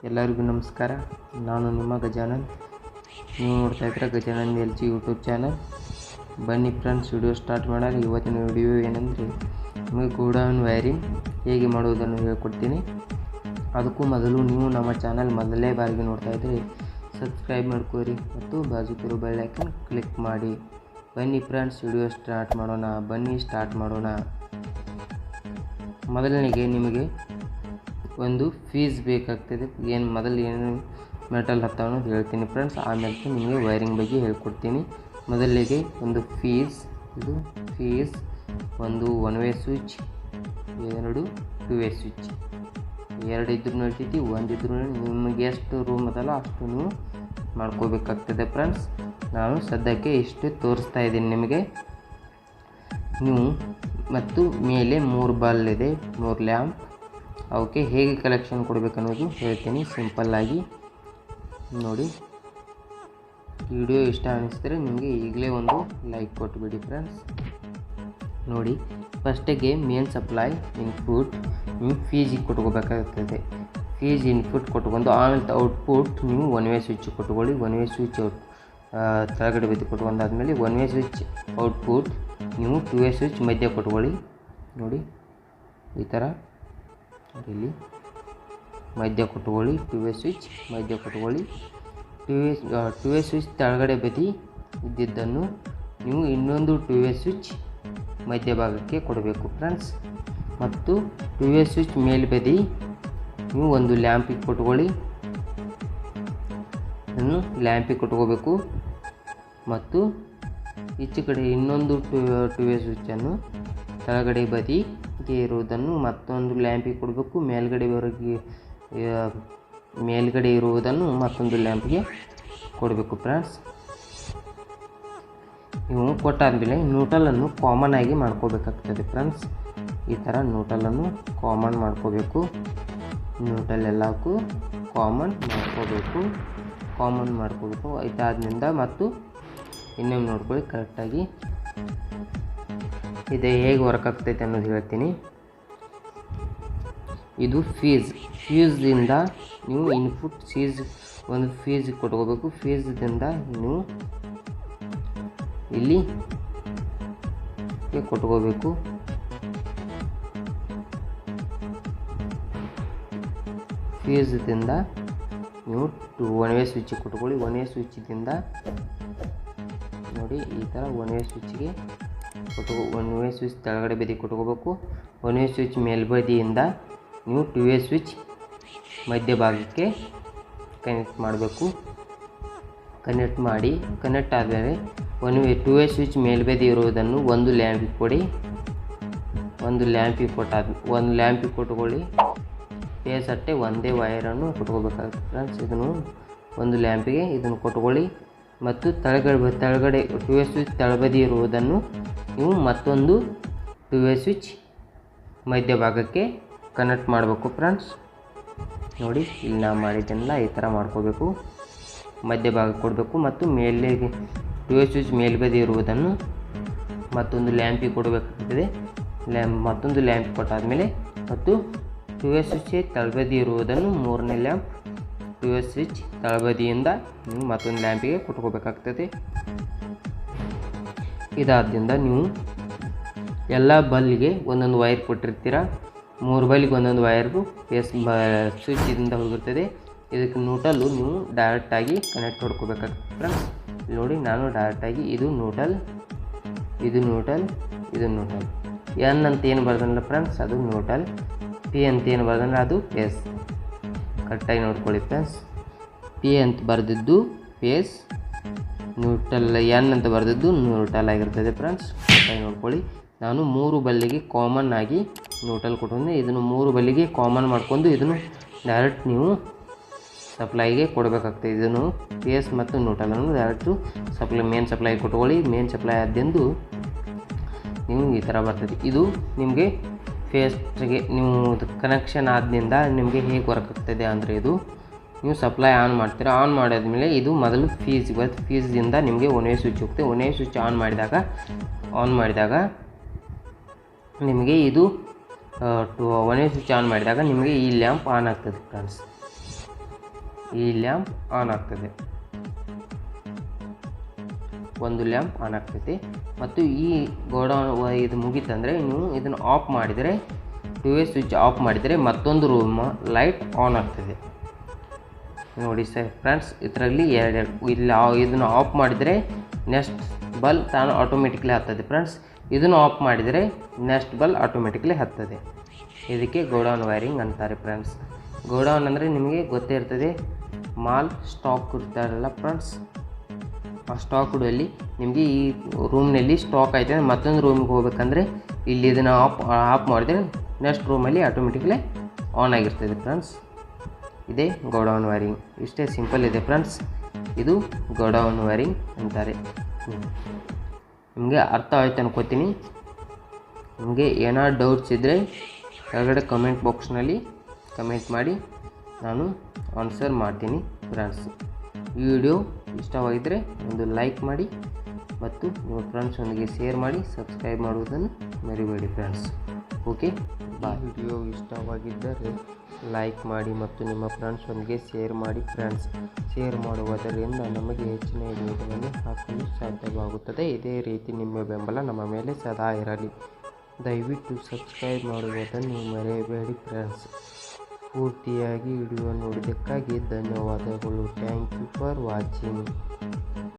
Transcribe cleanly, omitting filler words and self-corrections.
ಎಲ್ಲರಿಗೂ ನಮಸ್ಕಾರ. ನಾನು ನಿಮ್ಮ ಗಜಾನಂದ್. ನೀವು ನೋಡ್ತಾ ಇದ್ದೀರಾ ಗಜಾನಂದ LG ಯೂಟ್ಯೂಬ್ ಚಾನಲ್. ಬನ್ನಿ ಫ್ರೆಂಡ್ಸ್, ವಿಡಿಯೋ ಸ್ಟಾರ್ಟ್ ಮಾಡೋಣ. ಇವತ್ತಿನ ವಿಡಿಯೋ ಏನಂದರೆ ನಿಮಗೆ ಗೋಡೌನ್ ವೈರಿಂಗ್ ಹೇಗೆ ಮಾಡುವುದನ್ನು ಹೇಳ್ಕೊಡ್ತೀನಿ. ಅದಕ್ಕೂ ಮೊದಲು ನೀವು ನಮ್ಮ ಚಾನಲ್ ಮೊದಲೇ ಬಾರಿಗೆ ನೋಡ್ತಾ ಇದ್ದರೆ ಸಬ್ಸ್ಕ್ರೈಬ್ ಮಾಡ್ಕೋರಿ ಮತ್ತು ಬಾಜುಕಿರೋ ಬೆಲ್ ಐಕಾನ್ ಕ್ಲಿಕ್ ಮಾಡಿ. ಬನ್ನಿ ಫ್ರೆಂಡ್ಸ್, ವಿಡಿಯೋ ಸ್ಟಾರ್ಟ್ ಮಾಡೋಣ. ಮೊದಲನಿಗೆ ನಿಮಗೆ ಒಂದು ಫೀಸ್ ಬೇಕಾಗ್ತದೆ. ಮೊದಲು ಏನು ಮೆಟಲ್ ಹತ್ತಾವ ಅನ್ನೋದು ಹೇಳ್ತೀನಿ ಫ್ರೆಂಡ್ಸ್. ಆಮೇಲೆ ನಿಮಗೆ ವೈರಿಂಗ್ ಬಗ್ಗೆ ಹೇಳ್ಕೊಡ್ತೀನಿ. ಮೊದಲಿಗೆ ಒಂದು ಫೀಸ್, ಇದು ಫೀಸ್, ಒಂದು 1 ವೇ ಸ್ವಿಚ್, 2 2 ವೇ ಸ್ವಿಚ್. 2 ಇದ್ರೂ ನಡೀತೈತಿ, 1 ಇದ್ರೂ ನಿಮಗೆ ಎಷ್ಟು ರೂಮ್ ಅದಲ್ಲ ಅಷ್ಟು ನೀವು ಮಾಡ್ಕೋಬೇಕಾಗ್ತದೆ ಫ್ರೆಂಡ್ಸ್. ನಾನು ಸದ್ಯಕ್ಕೆ ಇಷ್ಟು ತೋರಿಸ್ತಾ ಇದ್ದೀನಿ ನಿಮಗೆ. ನೀವು ಮತ್ತು ಮೇಲೆ 3 ಬಲ್ಬ್ ಇದೆ, 3 ಲ್ಯಾಂಪ್. ಅವಕ್ಕೆ ಹೇಗೆ ಕಲೆಕ್ಷನ್ ಕೊಡಬೇಕನ್ನೋದು ಹೇಳ್ತೀನಿ ಸಿಂಪಲ್ಲಾಗಿ ನೋಡಿ. ವಿಡಿಯೋ ಇಷ್ಟ ಅನ್ನಿಸಿದರೆ ನಿಮಗೆ ಈಗಲೇ ಒಂದು ಲೈಕ್ ಕೊಟ್ಟುಬಿಡಿ ಫ್ರೆಂಡ್ಸ್. ನೋಡಿ, ಫಸ್ಟಿಗೆ ಮೇನ್ ಸಪ್ಲೈ ಇನ್ಪುಟ್ ನೀವು ಫೀಜಿಗೆ ಕೊಟ್ಕೋಬೇಕಾಗ್ತದೆ. ಫೀಸ್ ಇನ್ಪುಟ್ ಕೊಟ್ಕೊಂಡು ಆಮೇಲೆ ಔಟ್ಪುಟ್ ನೀವು 1 ವೇ ಸ್ವಿಚ್ ಕೊಟ್ಕೊಳ್ಳಿ. 1 ವೇ ಸ್ವಿಚ್ ಕೆಳಗಡೆ ಬಿದ್ದು ಕೊಟ್ಕೊಂಡಾದ್ಮೇಲೆ 1 ವೇ ಸ್ವಿಚ್ ಔಟ್ಪುಟ್ ನೀವು 2 ವೇ ಸ್ವಿಚ್ ಮಧ್ಯ ಕೊಟ್ಕೊಳ್ಳಿ. ನೋಡಿ, ಈ ಥರ ಇಲ್ಲಿ ಮಧ್ಯ ಕೊಟ್ಕೊಳ್ಳಿ. 2 ವೇ ಸ್ವಿಚ್ ಮಧ್ಯ ಕೊಟ್ಕೊಳ್ಳಿ. 2 ವೇ ಸ್ವಿಚ್ ಕೆಳಗಡೆ ಬದಿ ಇದ್ದಿದ್ದನ್ನು ನೀವು ಇನ್ನೊಂದು 2 ವೇ ಸ್ವಿಚ್ ಮಧ್ಯಭಾಗಕ್ಕೆ ಕೊಡಬೇಕು ಫ್ರೆಂಡ್ಸ್. ಮತ್ತು 2 ವೇ ಸ್ವಿಚ್ ಮೇಲ್ಬದಿ ನೀವು ಒಂದು ಲ್ಯಾಂಪಿಗೆ ಕೊಟ್ಕೊಳ್ಳಿ, ಲ್ಯಾಂಪಿಗೆ ಕೊಟ್ಕೋಬೇಕು. ಮತ್ತು ಈಚೆ ಕಡೆ ಇನ್ನೊಂದು 2 ವೇ ಸ್ವಿಚ್ಚನ್ನು ಕೆಳಗಡೆ ಬದಿಗೆ ಇರುವುದನ್ನು ಮತ್ತೊಂದು ಲ್ಯಾಂಪಿಗೆ ಕೊಡಬೇಕು. ಮೇಲ್ಗಡೆ ಇರುವುದನ್ನು ಮತ್ತೊಂದು ಲ್ಯಾಂಪಿಗೆ ಕೊಡಬೇಕು ಫ್ರೆಂಡ್ಸ್. ನೀವು ಕೊಟ್ಟಾದಮೇಲೆ ನ್ಯೂಟ್ರಲನ್ನು ಕಾಮನ್ ಆಗಿ ಮಾಡ್ಕೋಬೇಕಾಗ್ತದೆ ಫ್ರೆಂಡ್ಸ್. ಈ ಥರ ನ್ಯೂಟ್ರಲನ್ನು ಕಾಮನ್ ಮಾಡ್ಕೋಬೇಕು. ನ್ಯೂಟ್ರಲ್ ಎಲ್ಲಕ್ಕೂ ಕಾಮನ್ ಮಾಡ್ಕೋಬೇಕು. ಇದಾದ್ರಿಂದ ಮತ್ತು ಇನ್ನೊಮ್ಮೆ ನೋಡ್ಕೊಳ್ಳಿ ಕರೆಕ್ಟಾಗಿ ಇದು ಹೇಗೆ ವರ್ಕ್ ಆಗ್ತೈತೆ ಅನ್ನೋದು ಹೇಳ್ತೀನಿ. ಇದು ಫೀಸ್ದಿಂದ ನೀವು ಇನ್ಪುಟ್ ಒಂದು ಫೀಸ್ ಕೊಟ್ಕೋಬೇಕು. ಫೀಸ್ದಿಂದ ನೀವು ಇಲ್ಲಿ ಕೊಟ್ಕೋಬೇಕು. ಫೀಸ್ದಿಂದ ನೀವು 1 ವೇ ಸ್ವಿಚ್ಗೆ ಕೊಟ್ಕೊಳ್ಳಿ. 1 ವೇ ಸ್ವಿಚ್ದಿಂದ ನೋಡಿ ಈ ಥರ 1 ವೇ ಸ್ವಿಚ್ಗೆ 1 ವೇ ಸ್ವಿಚ್ ಕೆಳಗಡೆ ಬದಿ ಕೊಟ್ಕೋಬೇಕು. 1 ವೇ ಸ್ವಿಚ್ ಮೇಲ್ಬದಿಯಿಂದ ನೀವು 2 ವೇ ಸ್ವಿಚ್ ಮಧ್ಯಭಾಗಕ್ಕೆ ಕನೆಕ್ಟ್ ಮಾಡಬೇಕು. ಕನೆಕ್ಟ್ ಆದಮೇಲೆ 2 ವೇ ಸ್ವಿಚ್ ಮೇಲ್ಬದಿ ಇರುವುದನ್ನು ಒಂದು ಲ್ಯಾಂಪಿಗೆ ಕೊಡಿ. ಒಂದು ಲ್ಯಾಂಪಿಗೆ ಕೊಟ್ಕೊಳ್ಳಿ. ಫೇಸ್ ಅಟ್ಟೆ ಒಂದೇ ವೈರನ್ನು ಕೊಟ್ಕೋಬೇಕಾಗುತ್ತೆ ಫ್ರೆಂಡ್ಸ್. ಇದನ್ನು ಒಂದು ಲ್ಯಾಂಪಿಗೆ ಇದನ್ನು ಕೊಟ್ಕೊಳ್ಳಿ. ಮತ್ತು ತೆಳಗಡೆ 2 ವೇ ಸ್ವಿಚ್ ತೆಳಬದಿ ಇರುವುದನ್ನು ನೀವು ಮತ್ತೊಂದು 2 ವೇ ಸ್ವಿಚ್ ಮಧ್ಯಭಾಗಕ್ಕೆ ಕನೆಕ್ಟ್ ಮಾಡಬೇಕು ಫ್ರೆಂಡ್ಸ್. ನೋಡಿ, ಇಲ್ಲಿ ನಾವು ಮಾಡಿದ್ದೆಲ್ಲ ಈ ಥರ ಮಾಡ್ಕೋಬೇಕು. ಮಧ್ಯಭಾಗ ಕೊಡಬೇಕು ಮತ್ತು ಮೇಲೆ 2 ವೇ ಸ್ವಿಚ್ ಮೇಲ್ಬದಿ ಇರುವುದನ್ನು ಮತ್ತೊಂದು ಲ್ಯಾಂಪಿಗೆ ಕೊಡಬೇಕಾಗ್ತದೆ. ಮತ್ತೊಂದು ಲ್ಯಾಂಪ್ ಕೊಟ್ಟಾದಮೇಲೆ ಮತ್ತು 2 ವೇ ಸ್ವಿಚ್ ತಳಬದಿ ಇರುವುದನ್ನು 3ನೇ ಲ್ಯಾಂಪ್ 2 ವೇ ಸ್ವಿಚ್ ತಳಬದಿಯಿಂದ ನೀವು ಮತ್ತೊಂದು ಲ್ಯಾಂಪಿಗೆ ಕೊಟ್ಕೋಬೇಕಾಗ್ತದೆ. ಇದಾದ್ದರಿಂದ ನೀವು ಎಲ್ಲ ಬಲ್ಗೆ ಒಂದೊಂದು ವೈರ್ ಕೊಟ್ಟಿರ್ತೀರ. 3 ಬಲ್ಗೆ ಒಂದೊಂದು ವೈರ್ಗೂ ಸ್ವಿಚ್ ಇದರಿಂದ ಹೋಗಿರ್ತದೆ. ಇದಕ್ಕೆ ನ್ಯೂಟ್ರಲ್ಲು ನೀವು ಡೈರೆಕ್ಟಾಗಿ ಕನೆಕ್ಟ್ ಹೊಡ್ಕೋಬೇಕಾಗ್ತದೆ ಫ್ರೆಂಡ್ಸ್. ನೋಡಿ, ನಾನು ಡೈರೆಕ್ಟಾಗಿ ಇದು ನ್ಯೂಟ್ರಲ್. ಎನ್ ಅಂತ ಏನು ಬರ್ದಲ್ಲ ಫ್ರೆಂಡ್ಸ್, ಅದು ನ್ಯೂಟ್ರಲ್. ಪಿ ಅಂತ ಏನು ಬರ್ದಂದ್ರೆ ಅದು ಫೇಸ್. ಕರೆಕ್ಟಾಗಿ ನೋಡ್ಕೊಳ್ಳಿ ಫ್ರೆಂಡ್ಸ್. ಪಿ ಅಂತ ಬರೆದಿದ್ದು ಫೇಸ್, ನ್ಯೂಟ್ರಲ್. ಎನ್ ಅಂತ ಬರೆದಿದ್ದು ನ್ಯೂಟ್ರಲ್ ಆಗಿರ್ತದೆ ಫ್ರೆಂಡ್ಸ್. ಕರೆಕ್ಟಾಗಿ ನೋಡ್ಕೊಳ್ಳಿ. ನಾನು 3 ಬಲ್ಲಿಗೆ ಕಾಮನ್ ಆಗಿ ನ್ಯೂಟ್ರಲ್ ಕೊಟ್ಟಿದ್ದೆ. ಇದನ್ನು 3 ಬಲ್ಲಿಗೆ ಕಾಮನ್ ಮಾಡ್ಕೊಂಡು ಇದನ್ನು ಡೈರೆಕ್ಟ್ ನೀವು ಸಪ್ಲೈಗೆ ಕೊಡಬೇಕಾಗ್ತದೆ. ಇದನ್ನು ಫೇಸ್ ಮತ್ತು ನ್ಯೂಟ್ರಲನ್ನು ಡೈರೆಕ್ಟು ಮೇನ್ ಸಪ್ಲೈ ಕೊಟ್ಕೊಳ್ಳಿ. ಮೇನ್ ಸಪ್ಲೈ ಆದ್ಯಂದು ನೀವು ಈ ಥರ ಬರ್ತದೆ. ಇದು ನಿಮಗೆ ಫೇಸ್ಗೆ ನೀವು ಕನೆಕ್ಷನ್ ಆದ್ರಿಂದ ನಿಮಗೆ ಹೇಗೆ ವರ್ಕ್ ಆಗ್ತದೆ ಅಂದರೆ, ಇದು ನೀವು ಸಪ್ಲೈ ಆನ್ ಮಾಡ್ತೀರಾ. ಆನ್ ಮಾಡಿದ್ಮೇಲೆ ಇದು ಮೊದಲು ಫೀಸ್ದಿಂದ ನಿಮಗೆ 1 ವೇ ಸ್ವಿಚ್ ಹೋಗ್ತದೆ. 1 ವೇ ಸ್ವಿಚ್ ಆನ್ ಮಾಡಿದಾಗ ನಿಮಗೆ ಇದು 1 ವೇ ಸ್ವಿಚ್ ಆನ್ ಮಾಡಿದಾಗ ನಿಮಗೆ ಈ ಲ್ಯಾಂಪ್ ಆನ್ ಆಗ್ತದೆ ಫ್ರೆಂಡ್ಸ್. ಈ ಲ್ಯಾಂಪ್ ಆನ್ ಆಗ್ತದೆ, ಒಂದು ಲ್ಯಾಂಪ್ ಆನ್ ಆಗ್ತೈತಿ. ಮತ್ತು ಈ ಗೋಡೌನ್ ಇದು ಮುಗೀತಂದರೆ ನೀವು ಇದನ್ನು ಆಫ್ ಮಾಡಿದರೆ, 2 ವೇ ಸ್ವಿಚ್ ಆಫ್ ಮಾಡಿದರೆ ಮತ್ತೊಂದು ರೂಮ್ ಲೈಟ್ ಆನ್ ಆಗ್ತದೆ. ನೋಡಿ ಸರ್ ಫ್ರೆಂಡ್ಸ್, ಇದರಲ್ಲಿ ಇಲ್ಲಿ ಇದನ್ನು ಆಫ್ ಮಾಡಿದರೆ ನೆಕ್ಸ್ಟ್ ಬಲ್ಬ್ ತಾನು ಆಟೋಮೆಟಿಕ್ಲಿ ಹತ್ತದೆ ಫ್ರೆಂಡ್ಸ್. ಇದನ್ನು ಆಫ್ ಮಾಡಿದರೆ ನೆಕ್ಸ್ಟ್ ಬಲ್ಬ್ ಆಟೋಮೆಟಿಕ್ಲಿ ಹತ್ತದೆ. ಇದಕ್ಕೆ ಗೋಡೌನ್ ವೈರಿಂಗ್ ಅಂತಾರೆ ಫ್ರೆಂಡ್ಸ್. ಗೋಡೌನ್ ಅಂದರೆ ನಿಮಗೆ ಗೊತ್ತೇ ಇರ್ತದೆ, ಮಾಲ್ ಸ್ಟಾಕ್ ಇರ್ತಾರಲ್ಲ ಫ್ರೆಂಡ್ಸ್. ಆ ಸ್ಟಾಕ್ ಇಡುವಲ್ಲಿ ನಿಮಗೆ ಈ ರೂಮ್ನಲ್ಲಿ ಸ್ಟಾಕ್ ಆಯ್ತು ಅಂದರೆ ಮತ್ತೊಂದು ರೂಮಿಗೆ ಹೋಗ್ಬೇಕಂದ್ರೆ ಇಲ್ಲಿ ಇದನ್ನು ಆಫ್ ಮಾಡಿದರೆ ನೆಕ್ಸ್ಟ್ ರೂಮಲ್ಲಿ ಆಟೋಮೆಟಿಕ್ಲಿ ಆನ್ ಆಗಿರ್ತದೆ ಫ್ರೆಂಡ್ಸ್. ಇದೇ ಗೋಡೌನ್ ವೈರಿಂಗ್. ಇಷ್ಟೇ ಸಿಂಪಲ್ ಇದೆ ಫ್ರೆಂಡ್ಸ್, ಇದು ಗೋಡೌನ್ ವೈರಿಂಗ್ ಅಂತಾರೆ. ನಿಮಗೆ ಅರ್ಥ ಆಯ್ತು ಅನ್ಕೋತೀನಿ. ನಿಮಗೆ ಏನಾದ್ರು ಡೌಟ್ಸ್ ಇದ್ದರೆ ಕೆಳಗಡೆ ಕಮೆಂಟ್ ಬಾಕ್ಸ್ನಲ್ಲಿ ಕಮೆಂಟ್ ಮಾಡಿ, ನಾನು ಆನ್ಸರ್ ಮಾಡ್ತೀನಿ ಫ್ರೆಂಡ್ಸ್. ಈ ವಿಡಿಯೋ ಇಷ್ಟವಾಗಿದ್ದರೆ ಒಂದು ಲೈಕ್ ಮಾಡಿ ಮತ್ತು ನಿಮ್ಮ ಫ್ರೆಂಡ್ಸೊಂದಿಗೆ ಶೇರ್ ಮಾಡಿ, ಸಬ್ಸ್ಕ್ರೈಬ್ ಮಾಡುವುದನ್ನು ಮರಿಬೇಡಿ ಫ್ರೆಂಡ್ಸ್. Okay bye. ವಿಡಿಯೋ ಇಷ್ಟವಾಗಿದ್ದರೆ ಲೈಕ್ ಮಾಡಿ ಮತ್ತು ನಿಮ್ಮ ಫ್ರೆಂಡ್ಸೊಂದಿಗೆ ಶೇರ್ ಮಾಡಿ ಫ್ರೆಂಡ್ಸ್. ಶೇರ್ ಮಾಡುವುದರಿಂದ ನಮಗೆ ಹೆಚ್ಚಿನ ವಿಡಿಯೋಗಳನ್ನು ಹಾಕಲು ಸಾಧ್ಯವಾಗುತ್ತದೆ. ಇದೇ ರೀತಿ ನಿಮ್ಮ ಬೆಂಬಲ ನಮ್ಮ ಮೇಲೆ ಸದಾ ಇರಲಿ. ದಯವಿಟ್ಟು ಸಬ್ಸ್ಕ್ರೈಬ್ ಮಾಡುವುದನ್ನು ಮರೆಯಬೇಡಿ ಫ್ರೆಂಡ್ಸ್. ಪೂರ್ತಿಯಾಗಿ ವಿಡಿಯೋ ನೋಡಿದ್ದಕ್ಕಾಗಿ ಧನ್ಯವಾದಗಳು. Thank you for watching.